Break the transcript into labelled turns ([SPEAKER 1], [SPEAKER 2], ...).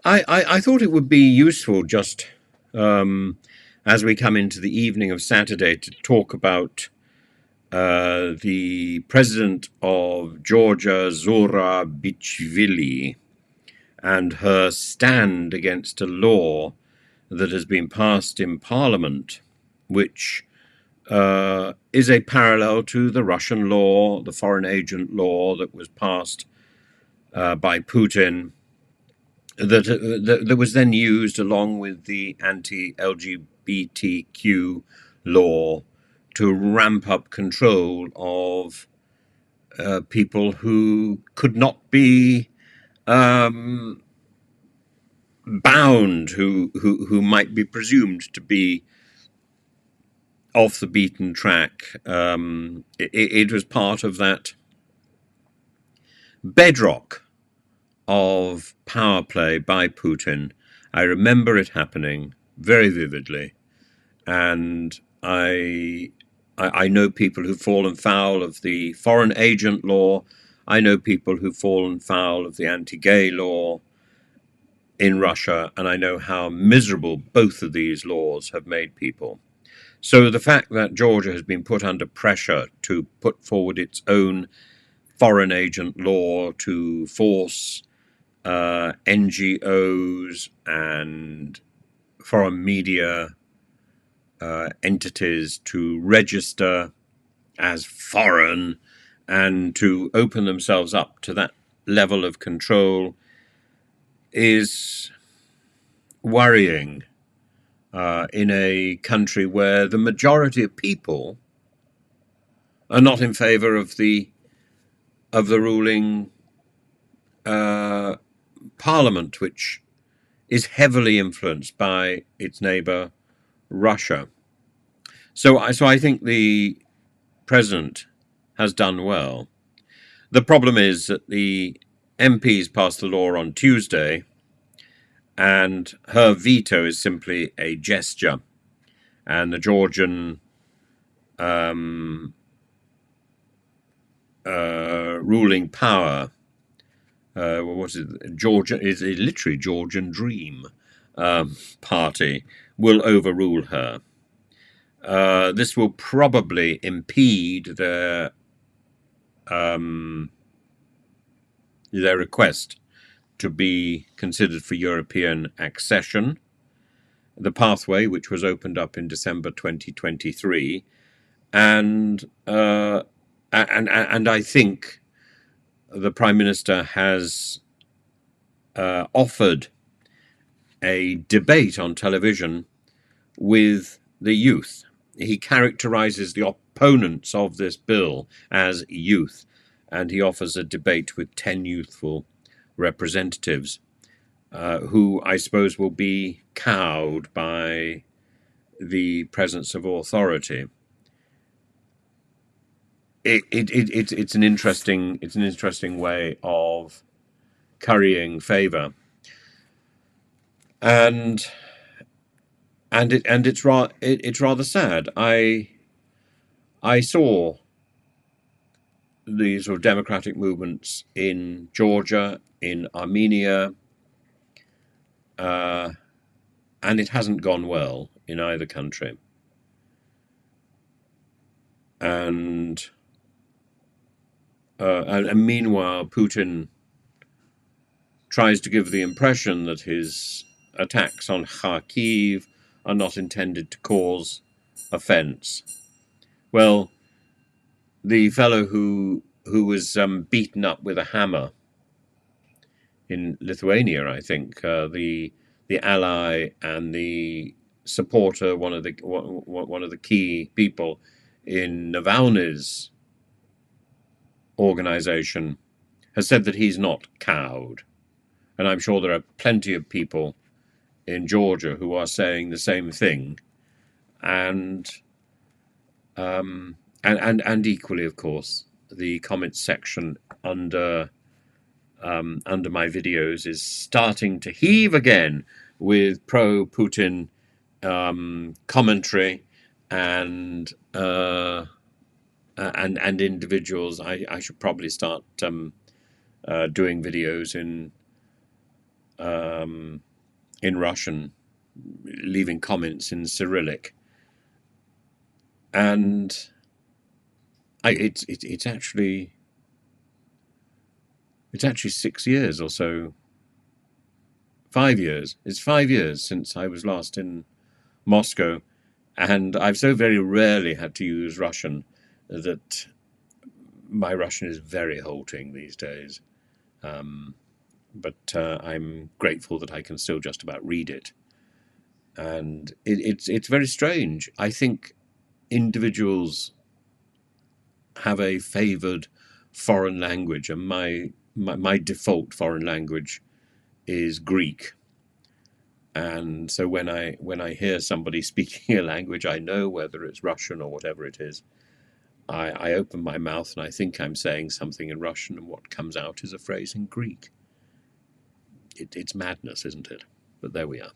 [SPEAKER 1] I thought it would be useful just as we come into the evening of Saturday to talk about the president of Georgia, Zouabichvili, and her stand against a law that has been passed in Parliament, which is a parallel to the Russian law, the foreign agent law that was passed by Putin, that was then used along with the anti-LGBTQ law to ramp up control of people who could not be bound, who might be presumed to be off the beaten track. It was part of that bedrock of power play by Putin. I remember it happening very vividly, and I know people who've fallen foul of the foreign agent law. I know people who've fallen foul of the anti-gay law in Russia, and I know how miserable both of these laws have made people. So the fact that Georgia has been put under pressure to put forward its own foreign agent law to force NGOs and foreign media entities to register as foreign and to open themselves up to that level of control is worrying in a country where the majority of people are not in favor of the ruling parliament, which is heavily influenced by its neighbor Russia. So I think the president has done well. The problem is that the MPs passed the law on Tuesday, and her veto is simply a gesture. And the Georgian ruling power, what is it? Georgia is a literally Georgian Dream party, will overrule her. This will probably impede their request to be considered for European accession, the pathway which was opened up in December 2023, and I think the Prime Minister has offered a debate on television with the youth. He characterizes the opponents of this bill as youth, and he offers a debate with 10 youthful representatives who I suppose will be cowed by the presence of authority. It's an interesting way of currying favor, and it's rather sad. I saw the sort of democratic movements in Georgia, in Armenia, and it hasn't gone well in either country. And meanwhile, Putin tries to give the impression that his attacks on Kharkiv are not intended to cause offense. Well, the fellow who was beaten up with a hammer in Lithuania, I think, the ally and the supporter, one of the key people in Navalny's organization, has said that he's not cowed. And I'm sure there are plenty of people in Georgia who are saying the same thing. And equally, of course, the comments section under my videos is starting to heave again with pro-Putin commentary and individuals. I should probably start doing videos in in Russian, leaving comments in Cyrillic, and it's actually 6 years or so, 5 years. It's 5 years since I was last in Moscow, and I've so very rarely had to use Russian that my Russian is very halting these days. But I'm grateful that I can still just about read it. And it's very strange. I think individuals have a favoured foreign language, and my default foreign language is Greek. And so when I hear somebody speaking a language I know, whether it's Russian or whatever it is, I open my mouth and I think I'm saying something in Russian, and what comes out is a phrase in Greek. It's madness, isn't it? But there we are.